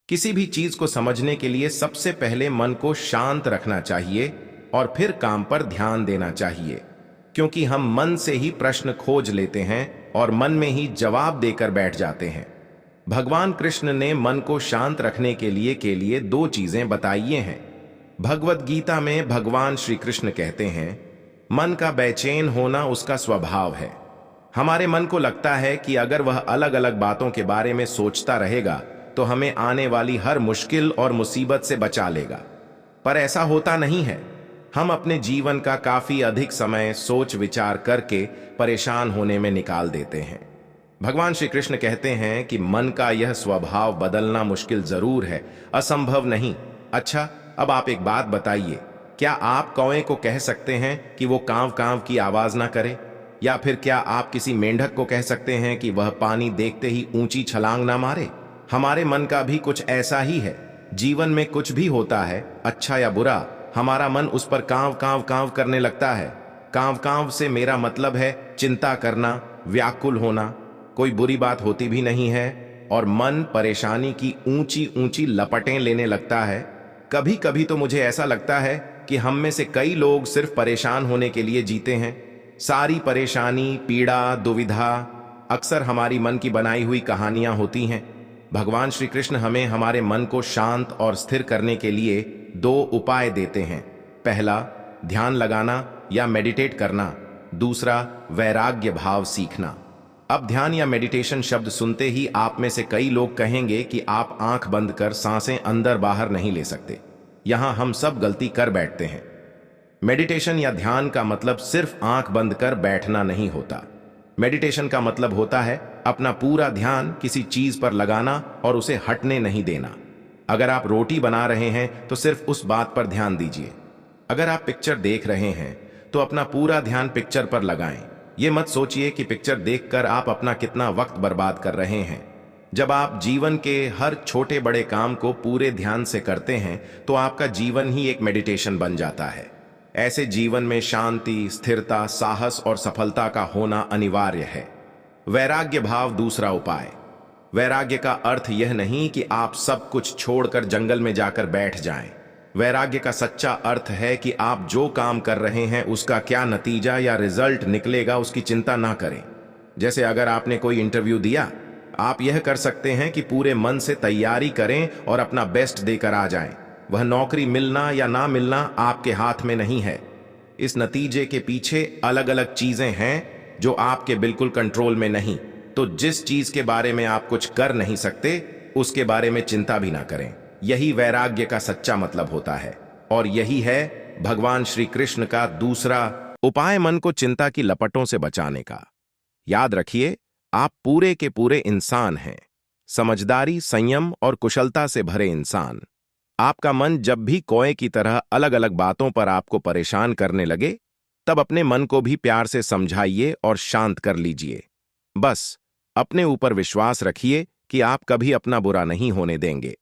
किसी भी चीज को समझने के लिए सबसे पहले मन को शांत रखना चाहिए और फिर काम पर ध्यान देना चाहिए, क्योंकि हम मन से ही प्रश्न खोज लेते हैं और मन में ही जवाब देकर बैठ जाते हैं। भगवान कृष्ण ने मन को शांत रखने के लिए दो चीजें बताई हैं। भगवत गीता में भगवान श्री कृष्ण कहते हैं, मन का बेचैन होना उसका स्वभाव है। हमारे मन को लगता है कि अगर वह अलग अलग बातों के बारे में सोचता रहेगा तो हमें आने वाली हर मुश्किल और मुसीबत से बचा लेगा, पर ऐसा होता नहीं है। हम अपने जीवन का काफी अधिक समय सोच विचार करके परेशान होने में निकाल देते हैं। भगवान श्री कृष्ण कहते हैं कि मन का यह स्वभाव बदलना मुश्किल जरूर है, असंभव नहीं। अच्छा, अब आप एक बात बताइए, क्या आप कौवे को कह सकते हैं कि वो कांव कांव की आवाज ना करे? या फिर क्या आप किसी मेंढक को कह सकते हैं कि वह पानी देखते ही ऊंची छलांग ना मारे? हमारे मन का भी कुछ ऐसा ही है। जीवन में कुछ भी होता है, अच्छा या बुरा, हमारा मन उस पर कांव कांव कांव करने लगता है। कांव कांव से मेरा मतलब है चिंता करना, व्याकुल होना। कोई बुरी बात होती भी नहीं है और मन परेशानी की ऊंची ऊंची लपटें लेने लगता है। कभी कभी तो मुझे ऐसा लगता है कि हम में से कई लोग सिर्फ परेशान होने के लिए जीते हैं। सारी परेशानी, पीड़ा, दुविधा अक्सर हमारी मन की बनाई हुई कहानियां होती हैं। भगवान श्री कृष्ण हमें हमारे मन को शांत और स्थिर करने के लिए दो उपाय देते हैं। पहला, ध्यान लगाना या मेडिटेट करना। दूसरा, वैराग्य भाव सीखना। अब ध्यान या मेडिटेशन शब्द सुनते ही आप में से कई लोग कहेंगे कि आप आंख बंद कर सांसें अंदर बाहर नहीं ले सकते। यहां हम सब गलती कर बैठते हैं। मेडिटेशन या ध्यान का मतलब सिर्फ आंख बंद कर बैठना नहीं होता। मेडिटेशन का मतलब होता है अपना पूरा ध्यान किसी चीज पर लगाना और उसे हटने नहीं देना। अगर आप रोटी बना रहे हैं तो सिर्फ उस बात पर ध्यान दीजिए। अगर आप पिक्चर देख रहे हैं तो अपना पूरा ध्यान पिक्चर पर लगाएं। ये मत सोचिए कि पिक्चर देखकर आप अपना कितना वक्त बर्बाद कर रहे हैं। जब आप जीवन के हर छोटे बड़े काम को पूरे ध्यान से करते हैं तो आपका जीवन ही एक मेडिटेशन बन जाता है। ऐसे जीवन में शांति, स्थिरता, साहस और सफलता का होना अनिवार्य है। वैराग्य भाव दूसरा उपाय। वैराग्य का अर्थ यह नहीं कि आप सब कुछ छोड़कर जंगल में जाकर बैठ जाएं। वैराग्य का सच्चा अर्थ है कि आप जो काम कर रहे हैं उसका क्या नतीजा या रिजल्ट निकलेगा उसकी चिंता ना करें। जैसे अगर आपने कोई इंटरव्यू दिया, आप यह कर सकते हैं कि पूरे मन से तैयारी करें और अपना बेस्ट देकर आ जाएं। वह नौकरी मिलना या ना मिलना आपके हाथ में नहीं है। इस नतीजे के पीछे अलग अलग चीजें हैं जो आपके बिल्कुल कंट्रोल में नहीं। तो जिस चीज के बारे में आप कुछ कर नहीं सकते उसके बारे में चिंता भी ना करें। यही वैराग्य का सच्चा मतलब होता है और यही है भगवान श्री कृष्ण का दूसरा उपाय, मन को चिंता की लपटों से बचाने का। याद रखिए, आप पूरे के पूरे इंसान हैं, समझदारी, संयम और कुशलता से भरे इंसान। आपका मन जब भी कौए की तरह अलग अलग बातों पर आपको परेशान करने लगे, तब अपने मन को भी प्यार से समझाइए और शांत कर लीजिए। बस अपने ऊपर विश्वास रखिए कि आप कभी अपना बुरा नहीं होने देंगे।